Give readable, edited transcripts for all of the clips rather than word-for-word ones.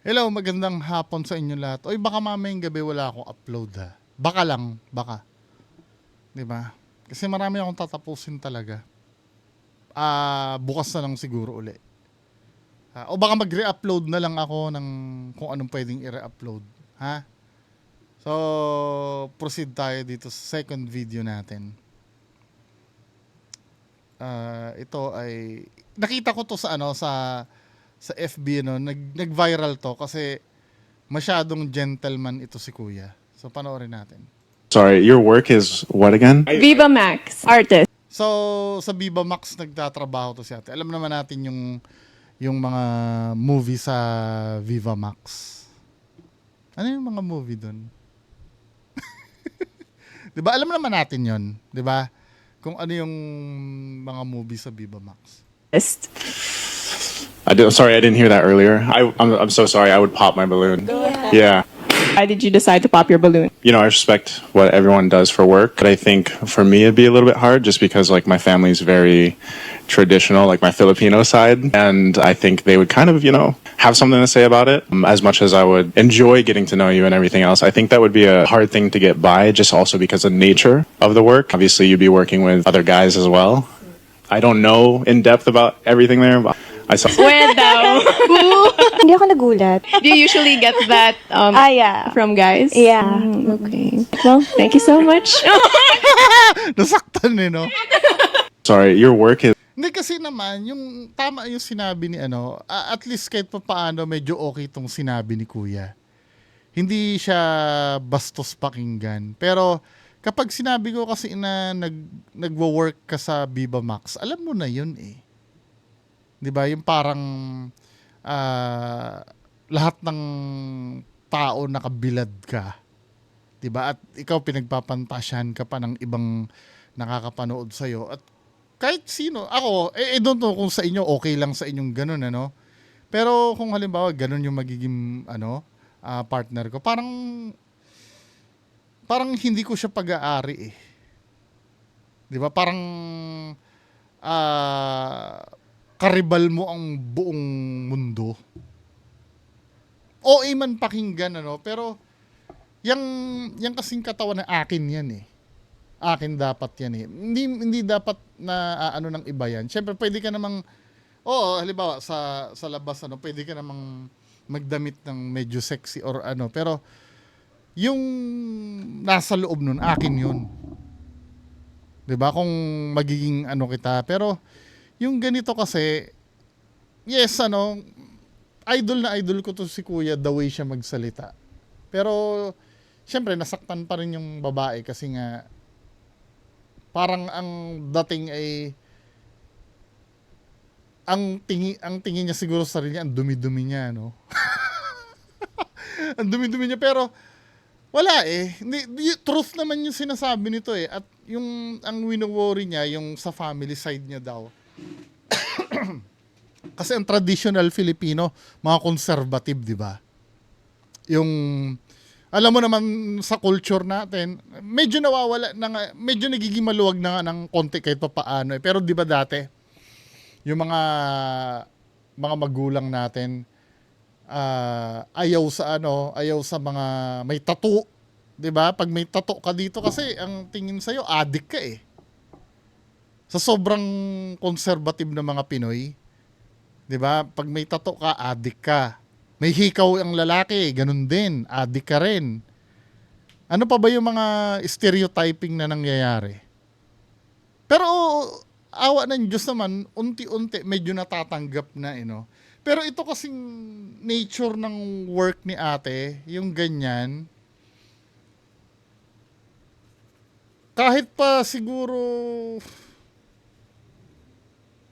Hello, magandang hapon sa inyo lahat. Oy, baka mamayang gabi wala akong upload ha. Baka lang, baka. 'Di ba? Kasi marami akong tatapusin talaga. Bukas na lang siguro uli. O baka mag-re-upload na lang ako ng kung anong pwedeng i-re-upload. Ha? So, proceed tayo dito sa second video natin. Ito ay nakita ko to sa sa FB nag-viral to kasi masyadong gentleman ito si Kuya. So panoorin natin. Sorry, your work is what again? Viva Max, artist. So sa Viva Max nagtatrabaho to si ate. Alam naman natin yung mga movie sa Viva Max. Ano yung mga movie doon? 'Di ba? Alam naman natin 'yon, 'di ba? Kung ano yung mga movie sa Viva Max. Sorry, I didn't hear that earlier. I'm so sorry. I would pop my balloon. Yeah. Why did you decide to pop your balloon? You know, I respect what everyone does for work, but I think for me it'd be a little bit hard just because like my family's very traditional, like my Filipino side, and I think they would kind of, have something to say about it. As much as I would enjoy getting to know you and everything else, I think that would be a hard thing to get by just also because of the nature of the work. Obviously, you'd be working with other guys as well. I don't know in depth about everything there, but I saw. Where daw? Hindi ako nagulat. Do you usually get that Yeah. from guys? Yeah. Okay. Well, thank you so much. Nasaktan Sorry, your work is. Hindi kasi naman, yung tama yung sinabi ni at least kahit pa paano medyo okay tong sinabi ni Kuya. Hindi siya bastos pakinggan. Pero kapag sinabi ko kasi na nagwo-work ka sa Viva Max, alam mo na yun eh. 'Di ba? Yung parang lahat ng tao nakabilad ka. 'Di ba? At ikaw pinagpapantasyahan ka pa ng ibang nakakapanood sa iyo. At kahit sino, ako, I don't know kung sa inyo okay lang sa inyong ganun, Pero kung halimbawa ganun yung magiging partner ko, parang hindi ko siya pag-aari eh. 'Di ba? Parang karibal mo ang buong mundo. OA man pakinggan, pero yang kasing katawan na akin yan eh. Akin dapat yan eh. Hindi dapat na ng iba yan. Siyempre, pwede ka namang, halimbawa, sa labas, pwede ka namang magdamit ng medyo sexy or pero yung nasa loob nun, akin yun. 'Di ba? Kung magiging kita. Pero, yung ganito kasi, yes, idol na idol ko to si Kuya, the way siya magsalita. Pero, syempre, nasaktan pa rin yung babae kasi nga, parang ang dating ay ang tingin niya siguro sa sarili niya, ang dumi-dumi niya, ang dumi-dumi niya, pero wala eh. Truth naman yung sinasabi nito eh. At yung ang wino-worry niya, yung sa family side niya daw. Kasi ang traditional Filipino, mga conservative, di ba? Yung alam mo naman sa culture natin, medyo nawawala na nga, medyo nagiging maluwag na nga ng konti kahit pa paano eh. Pero 'di ba dati, yung mga magulang natin ayaw sa mga may tattoo, 'di ba? Pag may tattoo ka dito kasi ang tingin sa iyo addict ka eh. Sa sobrang conservative na mga Pinoy, 'di ba? Pag may tattoo ka, addict ka. May hikaw ang lalaki, ganun din, addict ka rin. Ano pa ba yung mga stereotyping na nangyayari? Pero awa ng Diyos naman, unti-unti medyo natatanggap na, Pero ito kasing nature ng work ni ate, yung ganyan, kahit pa siguro,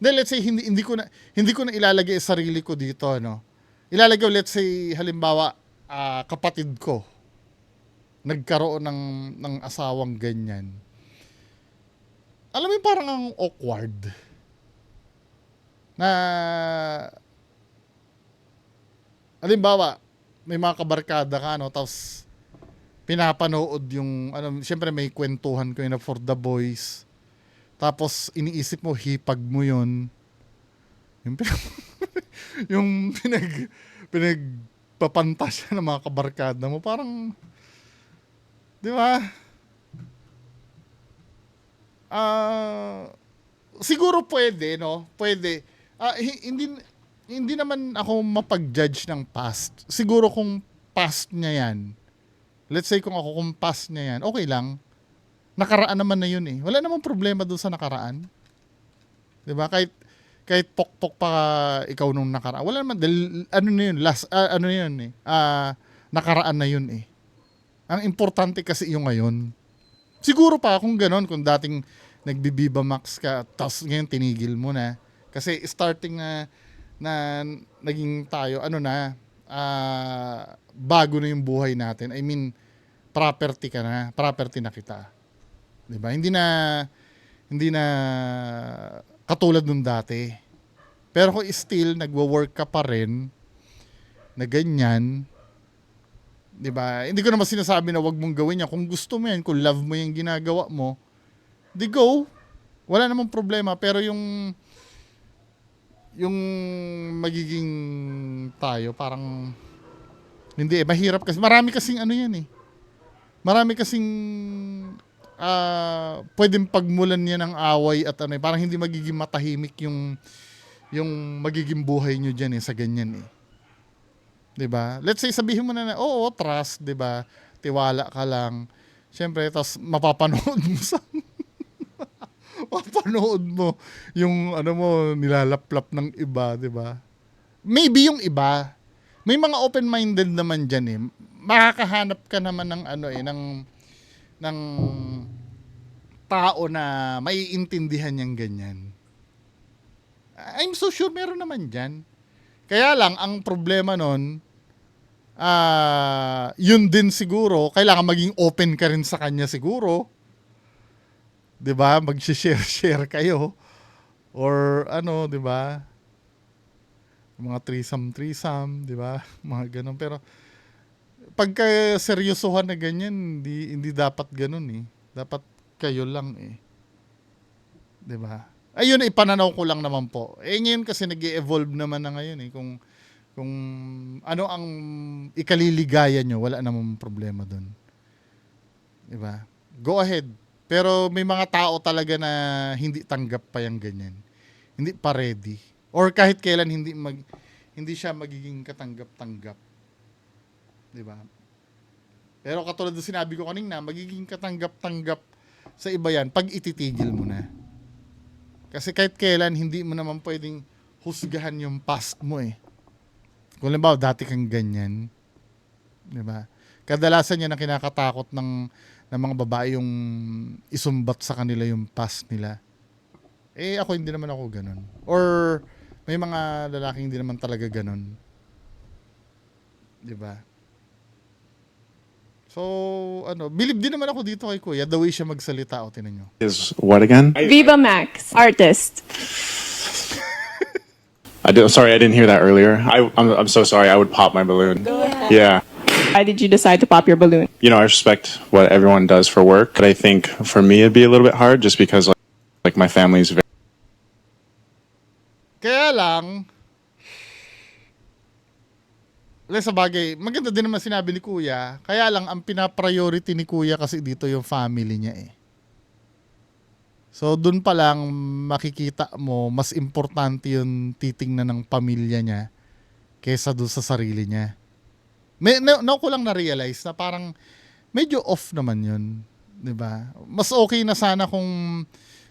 let's say hindi ko na ilalagay ang sarili ko dito, Ilalagay, let's say, halimbawa, kapatid ko, nagkaroon ng asawang ganyan. Alam mo yung parang ang awkward. Na, halimbawa, may mga kabarkada ka, tapos, pinapanood yung, syempre may kwentuhan ko yun for the boys. Tapos, iniisip mo, hipag mo yun. Yung yung papanta siya ng mga kabarkada mo. Parang, di ba? Siguro pwede, no? Pwede. Hindi naman ako mapag-judge ng past. Siguro kung past niya yan, let's say kung past niya yan, okay lang. Nakaraan naman na yun eh. Wala namang problema doon sa nakaraan. 'Di ba? Kahit pokpok pa ikaw nung nakaraan. Wala naman dahil ano na yun, nakaraan na yun eh. Ang importante kasi yung ngayon. Siguro pa kung gano'n, kung dating nagbibiba max ka, tapos ngayon tinigil mo na. Kasi starting na naging tayo, bago na yung buhay natin. I mean, property na kita. 'Di ba? Hindi na katulad nung dati. Pero kung still nagwo-work ka pa rin na ganyan, 'di ba? Hindi ko naman sinasabi na wag mong gawin yan. Kung gusto mo yan, kung love mo yung ginagawa mo, di go. Wala namang problema. Pero yung magiging tayo, parang hindi mahirap kasi. Marami kasing Marami kasing pwedeng pagmulan niya ng away at parang hindi magiging matahimik yung magiging buhay niyo diyan sa ganyan eh. 'Di ba? Let's say sabihin mo na oo, trust, 'di ba? Tiwala ka lang. Siyempre, tas mapapanood mo yung nilalaplap ng iba, 'di ba? Maybe yung iba, may mga open-minded naman diyan eh. Makakahanap ka naman ng ng tao na maiintindihan niyang ganyan. I'm so sure meron naman dyan. Kaya lang, ang problema nun, yun din siguro, kailangan maging open ka rin sa kanya siguro. 'Di ba? Mag-share kayo. Or 'di ba? Mga threesome, 'di ba? Mga ganun. Pero pagka seryosohan na ganyan, hindi dapat ganun eh. Dapat kayo lang eh. 'Di ba? Ayun, ipananaw ko lang naman po. Ngayon kasi nag-evolve naman na ngayon eh. Kung ano ang ikaliligaya nyo, wala namang problema doon. 'Di ba? Go ahead. Pero may mga tao talaga na hindi tanggap pa yung ganyan. Hindi pa ready. Or kahit kailan hindi siya magiging katanggap-tanggap. 'Di ba? Pero katulad ng sinabi ko kanina, magiging katanggap-tanggap sa iba yan pag ititigil mo na. Kasi kahit kailan, hindi mo naman pwedeng husgahan yung past mo eh. Kung halimbawa, dati kang ganyan. 'Di ba? Kadalasan yan ang kinakatakot ng mga babae yung isumbat sa kanila yung past nila. Eh ako hindi naman ako ganun. Or may mga lalaking hindi naman talaga ganun. 'Di ba? So, believe din naman ako dito kay Kuya, the way siya magsalita, tinan nyo. Is what again? Viva Max, artist. Sorry, I didn't hear that earlier. I'm so sorry. I would pop my balloon. Yeah. Why did you decide to pop your balloon? I respect what everyone does for work, but I think for me it'd be a little bit hard just because like my family's very... Kaya lang, sa bagay, maganda din naman sinabi ni Kuya. Kaya lang, ang pinapriority ni Kuya kasi dito yung family niya eh. So, dun pa lang makikita mo, mas importante yung titingnan ng pamilya niya kesa dun sa sarili niya. Ko lang na-realize na parang medyo off naman yun. 'Di ba? Mas okay na sana kung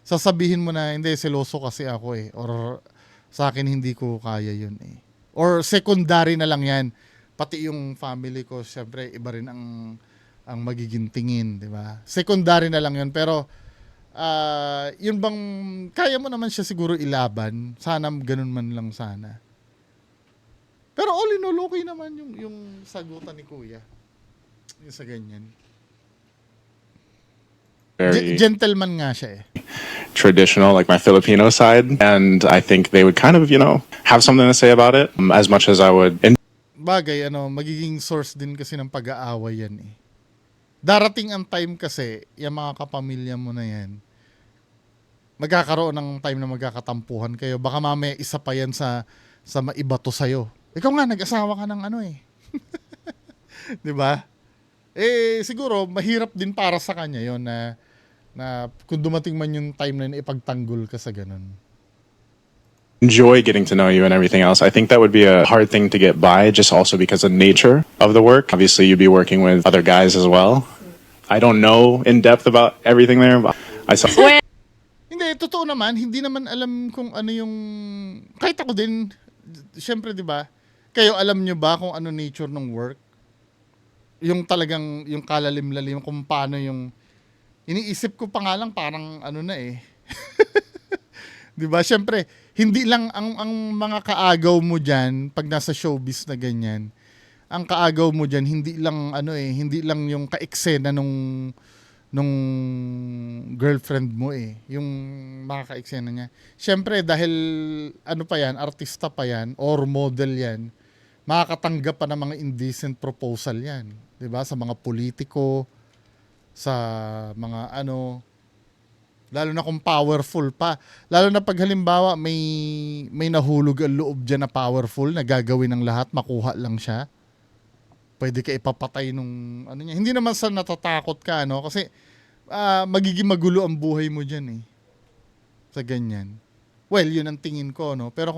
sasabihin mo na, hindi, seloso kasi ako eh. Or sa akin hindi ko kaya yun eh. Or secondary na lang yan. Pati yung family ko, syempre, iba rin ang magiging tingin, di ba? Secondary na lang yun. Pero, yun bang, kaya mo naman siya siguro ilaban. Sana ganun man lang sana. Pero all in all, okay naman yung sagutan ni Kuya. Yung sa ganyan. very Gentleman nga siya eh. traditional, like my Filipino side, and I think they would kind of, have something to say about it as much as I would. Bagay, magiging source din kasi ng pag-aaway yan eh. Darating ang time kasi, yung mga kapamilya mo na yan, magkakaroon ng time na magkakatampuhan kayo. Baka mamaya isa pa yan sa maibato sa'yo. Ikaw nga, nag-asawa ka ng 'Di ba? Eh, siguro mahirap din para sa kanya 'yon na kung dumating man yung time na yun, ipagtanggol ka sa ganun. Enjoy getting to know you and everything else. I think that would be a hard thing to get by just also because of the nature of the work. Obviously, you'd be working with other guys as well. I don't know in depth about everything there, but I saw. Hindi, totoo naman, hindi naman alam kung ano yung, kahit ako din, syempre 'di ba? Kayo alam nyo ba kung ano nature ng work? Yung talagang, yung kalalim-lalim, kung paano yung, iniisip ko pa nga lang parang ano na eh. 'Di ba? Syempre, hindi lang ang mga kaagaw mo diyan pag nasa showbiz na ganyan. Ang kaagaw mo diyan hindi lang ano eh, hindi lang yung kaeksena nung girlfriend mo eh, yung mga kaeksena niya. Syempre dahil ano pa yan, artista pa yan or model yan, makakatanggap pa ng mga indecent proposal yan, 'di ba? Sa mga politiko, sa mga ano, lalo na kung powerful pa. Lalo na pag halimbawa may nahulog ang loob dyan na powerful, na gagawin ng lahat, makuha lang siya. Pwede ka ipapatay nung ano niya. Hindi naman sa natatakot ka, no? Kasi magiging magulo ang buhay mo dyan eh. Sa ganyan. Well, yun ang tingin ko, no? Pero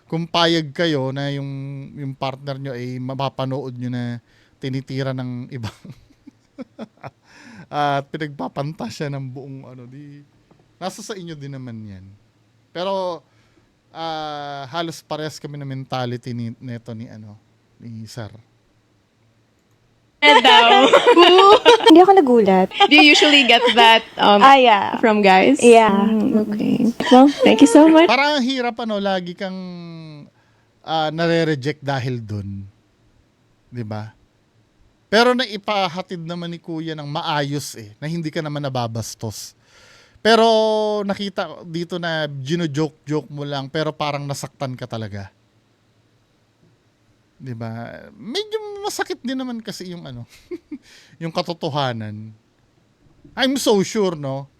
kung payag kayo na yung partner nyo ay mapapanood nyo na tinitira ng ibang at pinagpapantasya ng buong ano, di nasa sa inyo din naman yan. Pero halos parehas kami na mentality neto ni Sir. Daw. Hindi ako nagulat. Do you usually get that Yeah. from guys? Yeah. Okay. Well, thank you so much. Parang ang hirap lagi kang nare-reject dahil dun. 'Di ba? Pero naipahatid naman ni Kuya ng maayos eh, na hindi ka naman nababastos. Pero nakita dito na gino-joke-joke mo lang pero parang nasaktan ka talaga. 'Di ba? Medyo masakit din naman kasi yung yung katotohanan. I'm so sure, no?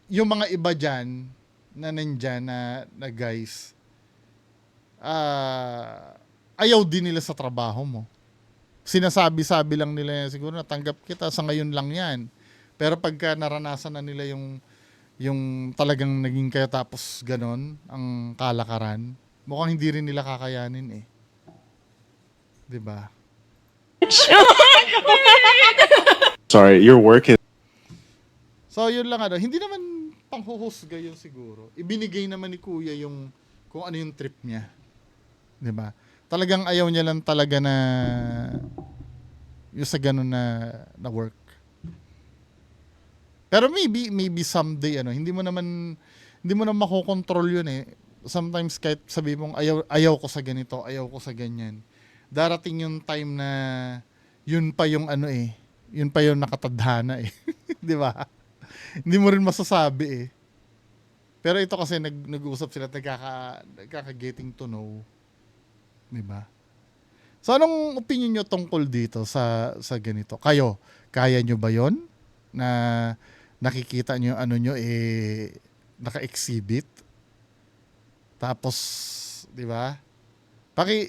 Yung mga iba diyan na nandyan na guys, ayaw din nila sa trabaho mo. Sinasabi-sabi lang nila yan, siguro natanggap kita sa ngayon lang yan. Pero pagka naranasan na nila yung talagang naging kayo tapos ganon ang kalakaran, mukhang hindi rin nila kakayanin eh. 'Di ba? Sorry, your work is. So yun lang hindi naman panghuhusga yun siguro. Ibinigay naman ni Kuya yung kung ano yung trip niya. 'Di ba? Talagang ayaw niya lang talaga na yung sa ganun na work. Pero maybe someday hindi mo naman makokontrol yun eh. Sometimes kahit sabi mong ayaw ko sa ganito, ayaw ko sa ganyan. Darating yung time na yun pa yung yun pa yung nakatadhana eh. 'Di ba? Hindi mo rin masasabi eh. Pero ito kasi nag-uusap sila, nagkaka-getting to know. 'Di ba? So anong opinion nyo tungkol dito sa ganito? Kayo, kaya nyo ba 'yon na nakikita nyo nyo naka-exhibit? Tapos, 'di ba?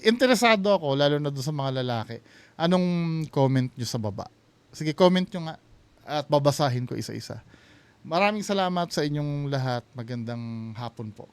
Interesado ako lalo na doon sa mga lalaki. Anong comment nyo sa baba? Sige, comment nyo nga at babasahin ko isa-isa. Maraming salamat sa inyong lahat. Magandang hapon po.